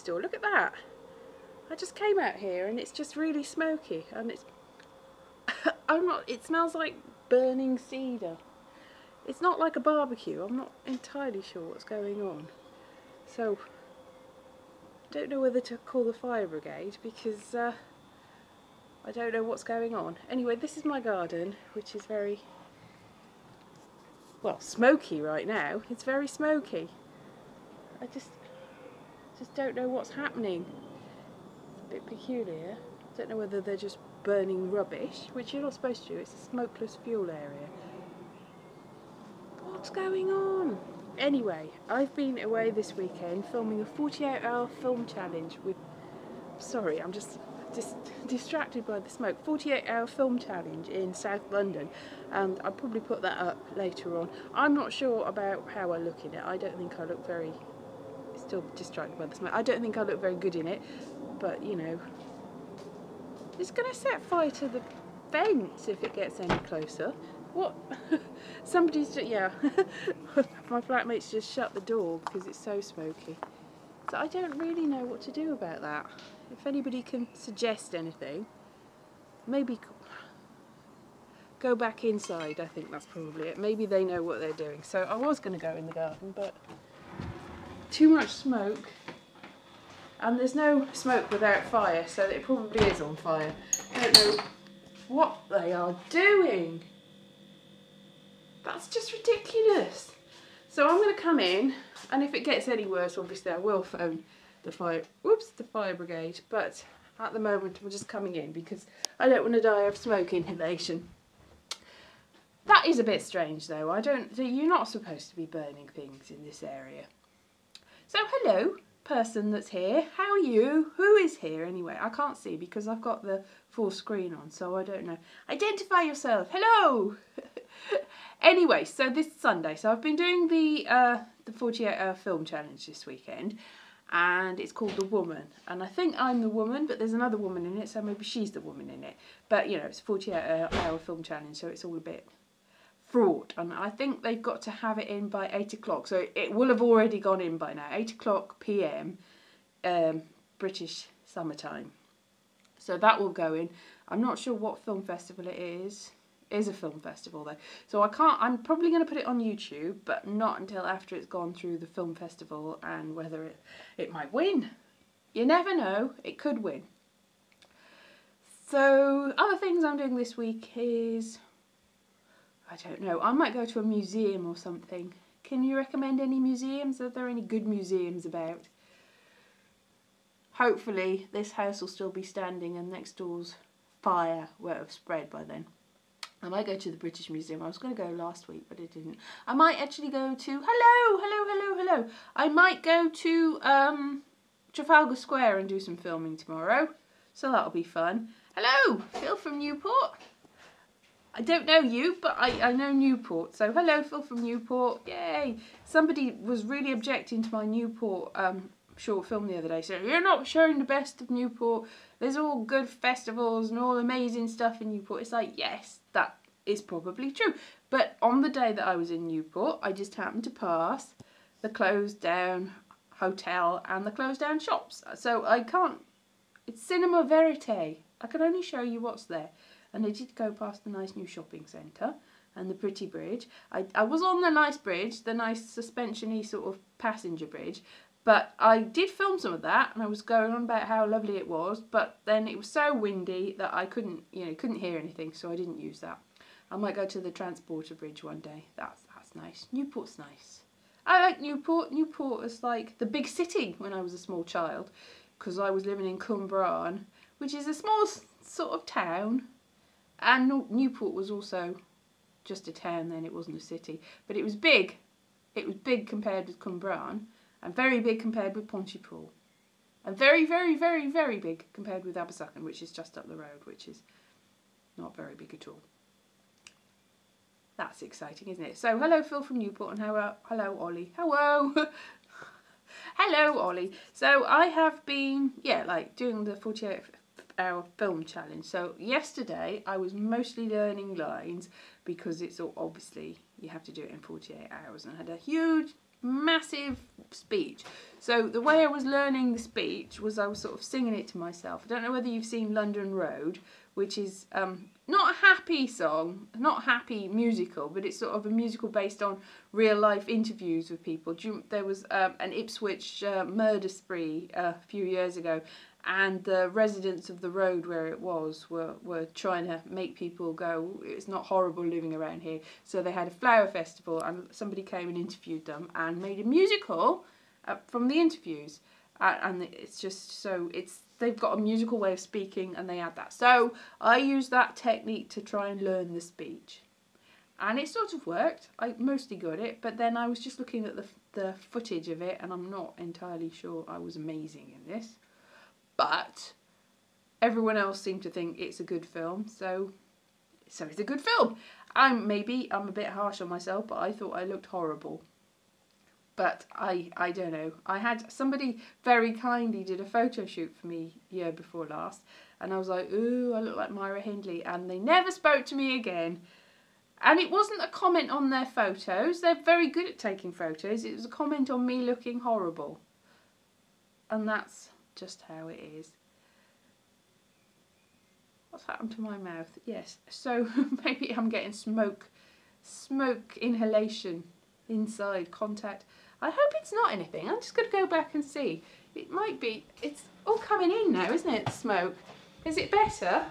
next door. Look at that. I just came out here and it's just really smoky, and it's it smells like burning cedar. It's not like a barbecue. I'm not entirely sure what's going on. So I don't know whether to call the fire brigade because I don't know what's going on. Anyway, this is my garden, which is very, well, smoky right now. It's very smoky. I just don't know what's happening. It's a bit peculiar. I don't know whether they're just burning rubbish, which you're not supposed to do. It's a smokeless fuel area. What's going on? Anyway, I've been away this weekend filming a 48-hour film challenge with... Sorry, I'm just distracted by the smoke. 48-hour film challenge in South London, and I'll probably put that up later on. I'm not sure about how I look in it. I don't think I look very... Still distracted by the smoke. I don't think I look very good in it, but you know, it's going to set fire to the fence if it gets any closer. What? Somebody's just, yeah. My flatmate's just shut the door because it's so smoky. So I don't really know what to do about that. If anybody can suggest anything, maybe go back inside. I think that's probably it. Maybe they know what they're doing. So I was going to go in the garden, but too much smoke. And there's no smoke without fire, so it probably is on fire. I don't know what they are doing. That's just ridiculous. So I'm going to come in, and if it gets any worse, obviously I will phone the fire brigade. But at the moment, I'm just coming in because I don't want to die of smoke inhalation. That is a bit strange, though. You're not supposed to be burning things in this area. So hello, person that's here. How are you? Who is here anyway? I can't see because I've got the full screen on, so I don't know. Identify yourself. Hello. Anyway, so this Sunday, so I've been doing the 48-hour film challenge this weekend, and it's called The Woman, and I think I'm the woman, but there's another woman in it, so maybe she's the woman in it. But you know, it's a 48-hour film challenge, so it's all a bit fraught, and I think they've got to have it in by 8 o'clock, so it will have already gone in by now, 8 o'clock PM, British summertime. So that will go in. I'm not sure what film festival it is. It is a film festival though, so I'm probably going to put it on YouTube, but not until after it's gone through the film festival and whether it might win. You never know, it could win. So other things I'm doing this week is, I don't know, I might go to a museum or something. Can you recommend any museums? Are there any good museums about? Hopefully this house will still be standing and next door's fire won't have spread by then. I might go to the British Museum. I was going to go last week, but I didn't. I might actually go to... Hello. I might go to Trafalgar Square and do some filming tomorrow. So that'll be fun. Hello, Phil from Newport. I don't know you, but I know Newport. So hello, Phil from Newport. Yay. Somebody was really objecting to my Newport short film the other day. So you're not showing the best of Newport. There's all good festivals and all amazing stuff in Newport. It's like, yes, that is probably true. But on the day that I was in Newport, I just happened to pass the closed down hotel and the closed down shops. So I can't, it's cinema verite. I can only show you what's there. And I did go past the nice new shopping centre and the pretty bridge. I was on the nice bridge, the nice suspension-y sort of passenger bridge. But I did film some of that, and I was going on about how lovely it was, but then it was so windy that I couldn't hear anything, so I didn't use that. I might go to the Transporter Bridge one day. That's nice. Newport's nice. I like Newport. Newport was like the big city when I was a small child, because I was living in Cwmbran, which is a small sort of town, and Newport was also just a town then, it wasn't a city, but it was big. It was big compared with Cwmbran. And very big compared with Pontypool. And very, very, very, very big compared with Abersacan, which is just up the road, which is not very big at all. That's exciting, isn't it? So, hello Phil from Newport, and hello Ollie. Hello! Hello Ollie. So, I have been, doing the 48-hour film challenge. So, yesterday, I was mostly learning lines, because it's all, obviously, you have to do it in 48 hours. And I had a huge massive speech. So the way I was learning the speech was I was sort of singing it to myself. I don't know whether you've seen London Road, which is not a happy song, not a happy musical, but it's sort of a musical based on real life interviews with people. There was an Ipswich murder spree a few years ago, and the residents of the road where it was were trying to make people go, it's not horrible living around here. So they had a flower festival, and somebody came and interviewed them and made a musical from the interviews. And it's just so, they've got a musical way of speaking, and they add that. So I used that technique to try and learn the speech. And it sort of worked. I mostly got it, but then I was just looking at the footage of it, and I'm not entirely sure I was amazing in this. But everyone else seemed to think it's a good film, so it's a good film. Maybe I'm a bit harsh on myself, but I thought I looked horrible. But I don't know. I had somebody very kindly did a photo shoot for me year before last, and I was like, ooh, I look like Myra Hindley, and they never spoke to me again. And it wasn't a comment on their photos. They're very good at taking photos. It was a comment on me looking horrible. And that's just how it is. What's happened to my mouth? Yes, so maybe I'm getting smoke inhalation inside contact. I hope it's not anything. I'm just going to go back and see. It might be. It's all coming in now, isn't it, the smoke? Is it better?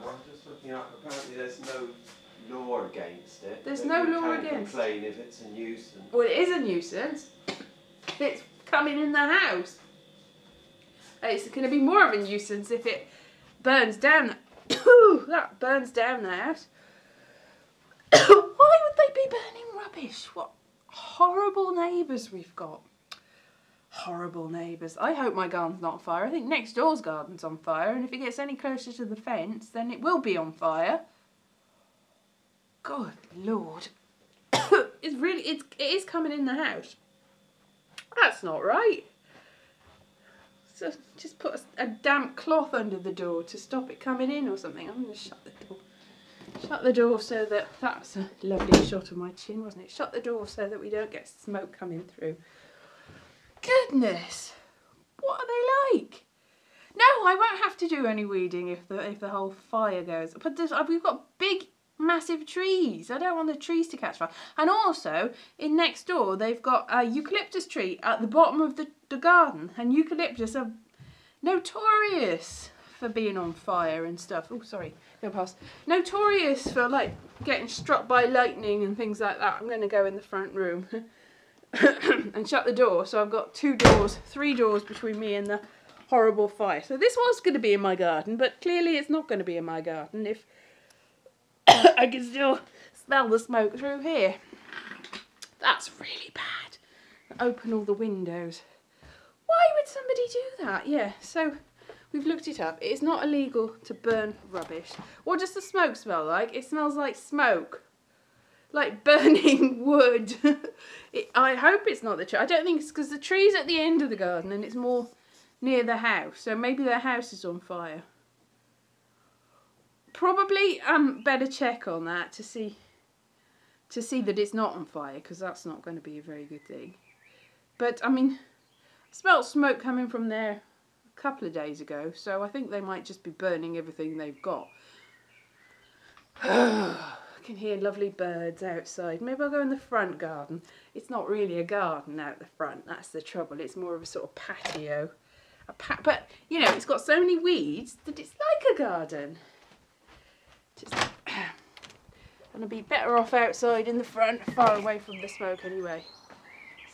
I'm just looking up. Apparently there's no law against it. There's no law against it. You can complain if it's a nuisance. Well, it is a nuisance. It's coming in the house. It's going to be more of a nuisance if it burns down. That burns down the house. Why would they be burning rubbish? What horrible neighbours we've got. Horrible neighbours. I hope my garden's not on fire. I think next door's garden's on fire, and if it gets any closer to the fence, then it will be on fire. Good Lord. It is coming in the house. That's not right. So just put a damp cloth under the door to stop it coming in or something. I'm going to shut the door. Shut the door so that's a lovely shot of my chin, wasn't it? Shut the door so that we don't get smoke coming through. Goodness, what are they like? No, I won't have to do any weeding if the whole fire goes. But we've got big, massive trees. I don't want the trees to catch fire. And also, in next door, they've got a eucalyptus tree at the bottom of the garden. And eucalyptus are notorious for being on fire and stuff. Oh, sorry, go past. Notorious for like getting struck by lightning and things like that. I'm going to go in the front room and shut the door. So I've got 3 doors between me and the horrible fire. So this was going to be in my garden, but clearly it's not going to be in my garden if I can still smell the smoke through here. That's really bad. Open all the windows. Why would somebody do that? Yeah, so we've looked it up. It is not illegal to burn rubbish. What does the smoke smell like? It smells like smoke. Like burning wood. I hope it's not the tree. I don't think it's because the tree's at the end of the garden and it's more near the house. So maybe their house is on fire. Probably better check on that to see that it's not on fire, because that's not going to be a very good thing. But I mean, I smelled smoke coming from there a couple of days ago, so I think they might just be burning everything they've got. I can hear lovely birds outside. Maybe I'll go in the front garden. It's not really a garden out the front, that's the trouble. It's more of a sort of patio. But, you know, it's got so many weeds that it's like a garden. Just gonna be better off outside in the front, far away from the smoke anyway.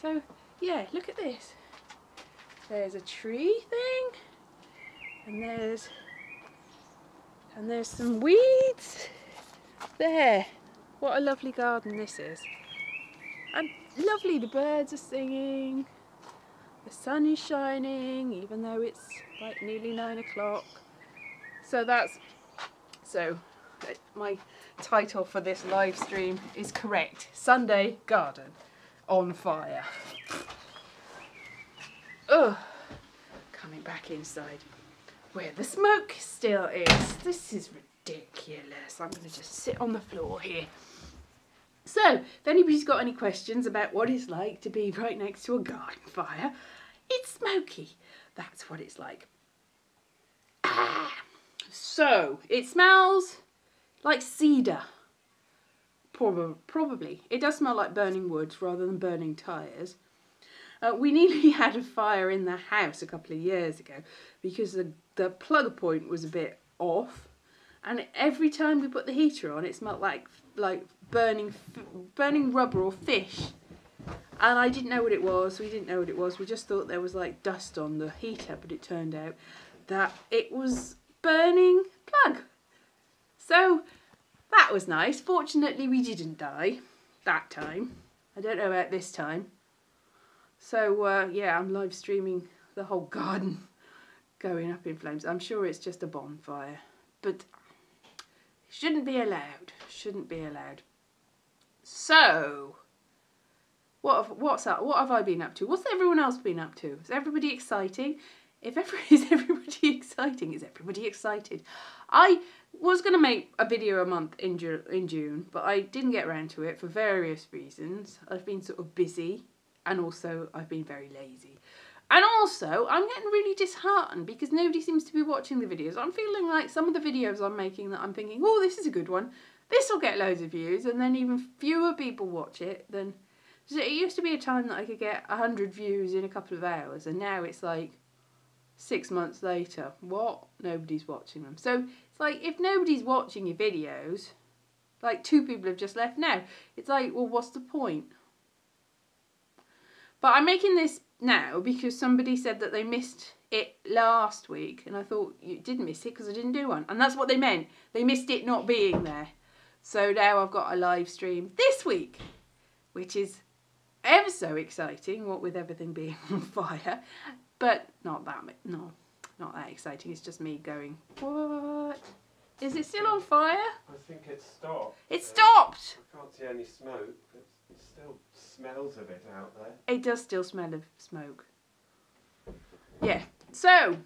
So, yeah, look at this. There's a tree thing, and there's some weeds. There. What a lovely garden this is. And lovely, the birds are singing. The sun is shining, even though it's like nearly 9 o'clock. So my title for this live stream is correct. Sunday garden on fire. Ugh. Coming back inside where the smoke still is. This is ridiculous. I'm going to just sit on the floor here. So, if anybody's got any questions about what it's like to be right next to a garden fire, it's smoky. That's what it's like. So, it smells like cedar. Probably. It does smell like burning wood rather than burning tyres. We nearly had a fire in the house a couple of years ago because the plug point was a bit off, and every time we put the heater on, it smelled like burning rubber or fish. And I didn't know what it was. We didn't know what it was. We just thought there was like dust on the heater, but it turned out that it was burning plug. So that was nice. Fortunately, we didn't die that time. I don't know about this time. So yeah, I'm live streaming the whole garden going up in flames. I'm sure it's just a bonfire, but it shouldn't be allowed. Shouldn't be allowed. So, what have I been up to? What's everyone else been up to? Is everybody exciting? Is everybody exciting? Is everybody excited? I was going to make a video a month in June, but I didn't get around to it for various reasons. I've been sort of busy, and also I've been very lazy. And also, I'm getting really disheartened because nobody seems to be watching the videos. I'm feeling like some of the videos I'm making that I'm thinking, oh, this is a good one. This will get loads of views, and then even fewer people watch it than... So it used to be a time that I could get 100 views in a couple of hours, and now it's like 6 months later. What? Nobody's watching them. So it's like, if nobody's watching your videos, like 2 people have just left now, it's like, well, what's the point? But I'm making this now because somebody said that they missed it last week, and I thought, you didn't miss it because I didn't do one. And that's what they meant. They missed it not being there. So now I've got a live stream this week, which is ever so exciting, what with everything being on fire. But not that exciting. It's just me going, what? Is it still on fire? I think it stopped. It stopped! I can't see any smoke. It still smells a bit out there. It does still smell of smoke. Yeah. So.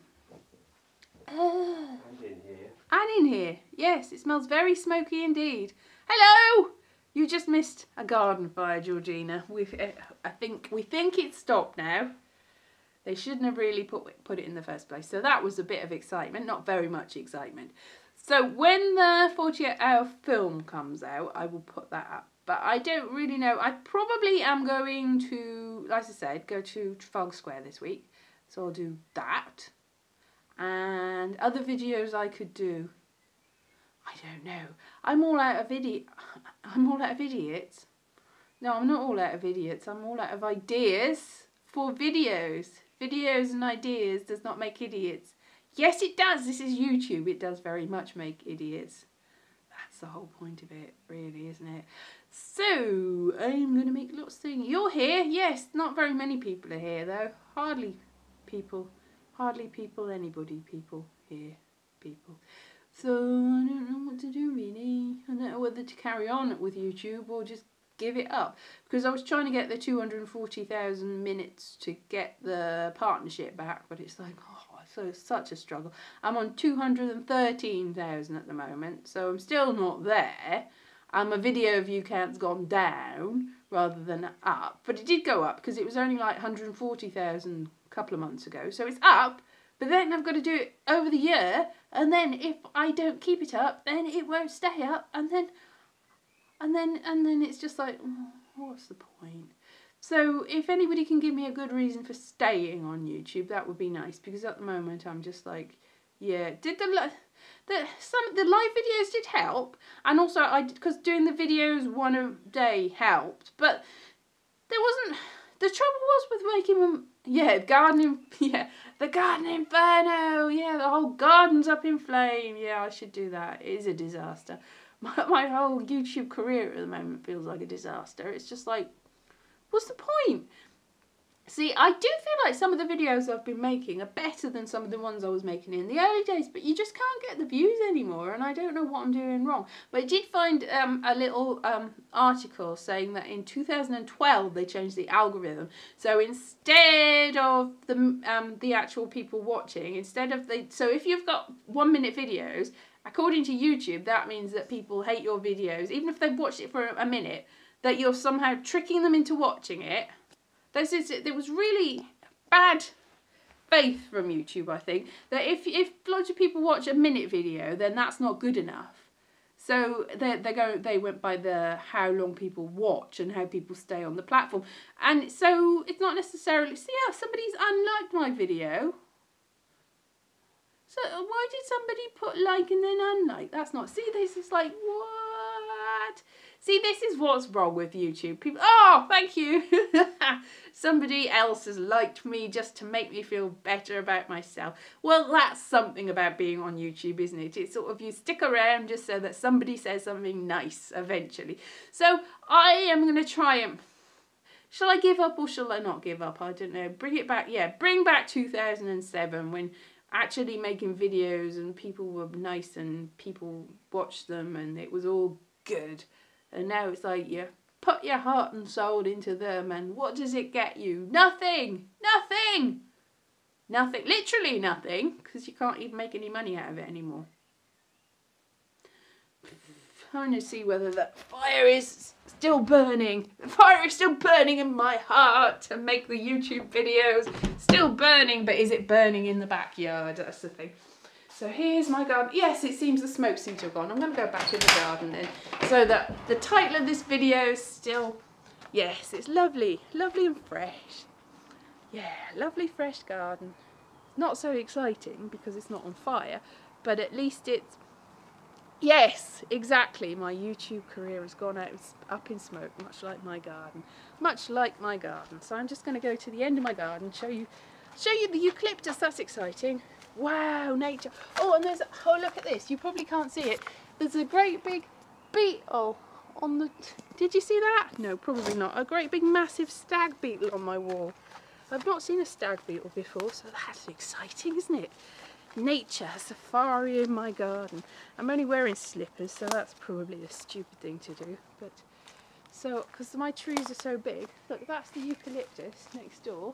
And in here. And in here. Yes, it smells very smoky indeed. Hello! You just missed a garden fire, Georgina. We think it's stopped now. They shouldn't have really put it in the first place. So that was a bit of excitement, not very much excitement. So when the 48-hour film comes out, I will put that up. But I don't really know. I probably am going to, like I said, go to Trafalgar Square this week. So I'll do that. And other videos I could do. I don't know. I'm all out of idiots. No, I'm not all out of idiots. I'm all out of ideas for videos. Videos and ideas does not make idiots. Yes, it does. This is YouTube. It does very much make idiots. That's the whole point of it, really, isn't it? So, I'm going to make lots of things. You're here. Yes, not very many people are here, though. Hardly people here, people. So, I don't know what to do, really. I don't know whether to carry on with YouTube or just give it up. Because I was trying to get the 240,000 minutes to get the partnership back, but it's like, oh, so it's such a struggle. I'm on 213,000 at the moment, so I'm still not there. My video view count's gone down rather than up, but it did go up because it was only like 140,000 a couple of months ago, so it's up. But then I've got to do it over the year, and then if I don't keep it up, then it won't stay up, and then it's just like, oh, what's the point? So if anybody can give me a good reason for staying on YouTube, that would be nice, because at the moment I'm just like, yeah. Did the live videos did help, and also because doing the videos one a day helped, but there wasn't. The trouble was with making them. Yeah, gardening. Yeah, the garden inferno. Yeah, the whole garden's up in flame. Yeah, I should do that. It is a disaster. My whole YouTube career at the moment feels like a disaster. It's just like, what's the point? See, I do feel like some of the videos I've been making are better than some of the ones I was making in the early days, but you just can't get the views anymore, and I don't know what I'm doing wrong. But I did find a little article saying that in 2012 they changed the algorithm. So instead of the actual people watching, so if you've got 1 minute videos, according to YouTube, that means that people hate your videos. Even if they've watched it for a minute, that you're somehow tricking them into watching it. There was really bad faith from YouTube, I think, that if loads of people watch a minute video, then that's not good enough. So they went by the how long people watch and how people stay on the platform. And so it's not necessarily, see, yeah, somebody's unliked my video. So why did somebody put like and then unlike? That's not, see, this is like, what? See, this is what's wrong with YouTube. People, oh, thank you. Somebody else has liked me just to make me feel better about myself. Well, that's something about being on YouTube, isn't it? It's sort of, you stick around just so that somebody says something nice eventually. So I am going to try and, shall I give up or shall I not give up? I don't know. Bring it back. Yeah, bring back 2007 when actually making videos and people were nice and people watched them and it was all good. And now it's like you put your heart and soul into them and what does it get you? Nothing! Nothing! Nothing. Literally nothing, because you can't even make any money out of it anymore. I'm going to see whether that fire is still burning. The fire is still burning in my heart to make the YouTube videos. Still burning, but is it burning in the backyard? That's the thing. So here's my garden. Yes, it seems the smoke seems to have gone. I'm going to go back in the garden then. So that the title of this video is still, yes, it's lovely. Lovely and fresh. Yeah, lovely fresh garden. Not so exciting because it's not on fire, but at least it's, yes, exactly. My YouTube career has gone up in smoke, much like my garden. Much like my garden. So I'm just going to go to the end of my garden, show you the eucalyptus. That's exciting. Wow, nature. Oh, and there's, oh, look at this. You probably can't see it. There's a great big beetle on the, did you see that? No, probably not. A great big massive stag beetle on my wall. I've not seen a stag beetle before, so that's exciting, isn't it? Nature, safari in my garden. I'm only wearing slippers, so that's probably a stupid thing to do. But so, because my trees are so big, look, that's the eucalyptus next door.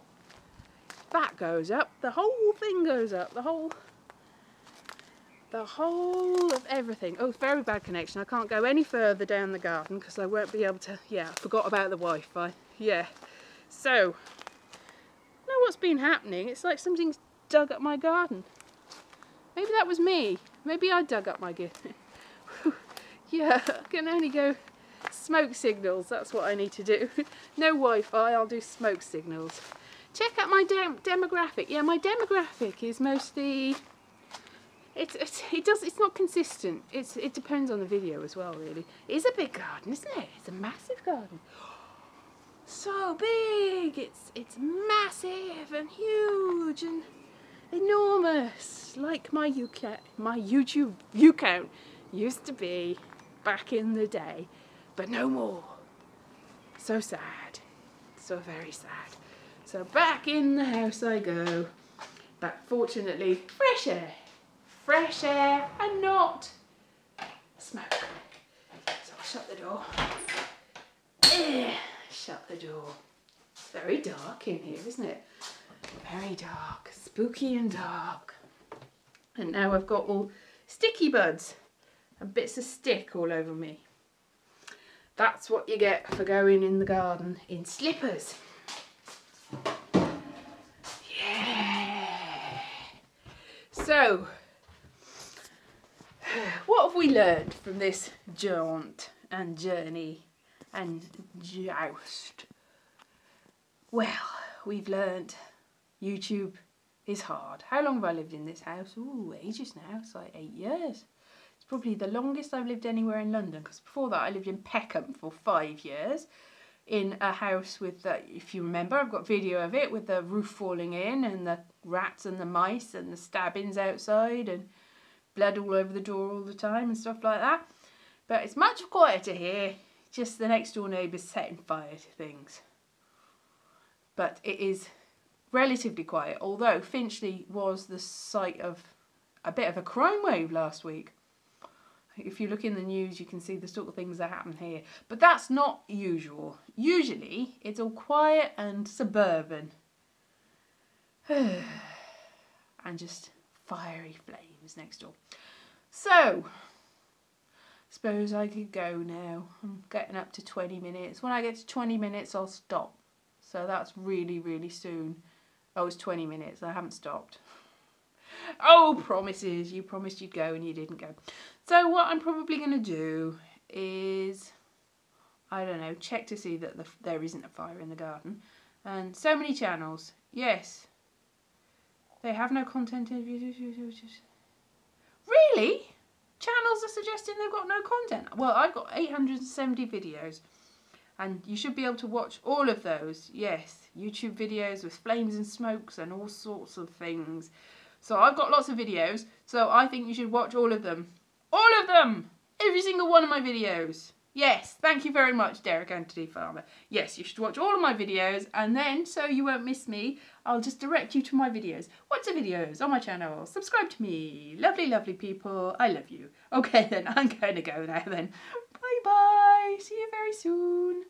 That goes up, the whole thing goes up, the whole of everything. Oh, very bad connection. I can't go any further down the garden because I won't be able to, yeah, I forgot about the Wi-Fi. Yeah. So, know what's been happening? It's like something's dug up my garden. Maybe that was me. Maybe I dug up my garden. Yeah, I can only go smoke signals. That's what I need to do. No Wi-Fi, I'll do smoke signals. Check out my demographic. Yeah, my demographic is mostly, it's not consistent. It depends on the video as well, really. It is a big garden, isn't it? It's a massive garden. So big. It's massive and huge and enormous, like my YouTube view count used to be back in the day, but no more. So sad. So very sad. So back in the house I go, but fortunately fresh air and not smoke. So I'll shut the door. Shut the door. It's very dark in here, isn't it? Very dark, spooky and dark. And now I've got all sticky buds and bits of stick all over me. That's what you get for going in the garden in slippers. Yeah. So, what have we learned from this jaunt and journey and joust? Well, we've learned YouTube is hard. How long have I lived in this house? Ooh, ages now. It's like 8 years. It's probably the longest I've lived anywhere in London, because before that I lived in Peckham for 5 years in a house with, if you remember, I've got video of it, with the roof falling in and the rats and the mice and the stabbings outside and blood all over the door all the time and stuff like that. But it's much quieter here. Just the next door neighbours setting fire to things. But it is relatively quiet, although Finchley was the site of a bit of a crime wave last week. If you look in the news, you can see the sort of things that happen here. But that's not usual. Usually, it's all quiet and suburban. And just fiery flames next door. So, Suppose I could go now. I'm getting up to 20 minutes. When I get to 20 minutes, I'll stop. So that's really, really soon. Oh, it's 20 minutes. I haven't stopped. Oh, promises. You promised you'd go and you didn't go. So what I'm probably going to do is, I don't know, check to see that there isn't a fire in the garden. And so many channels. Yes. They have no content. Really? Channels are suggesting they've got no content. Well, I've got 870 videos. And you should be able to watch all of those. Yes, YouTube videos with flames and smokes and all sorts of things. So I've got lots of videos. So I think you should watch all of them. All of them! Every single one of my videos. Yes, thank you very much, Derek Anthony Farmer. Yes, you should watch all of my videos, and then, so you won't miss me, I'll just direct you to my videos. Watch the videos on my channel. Subscribe to me. Lovely, lovely people. I love you. Okay then, I'm going to go now then. Bye-bye. See you very soon.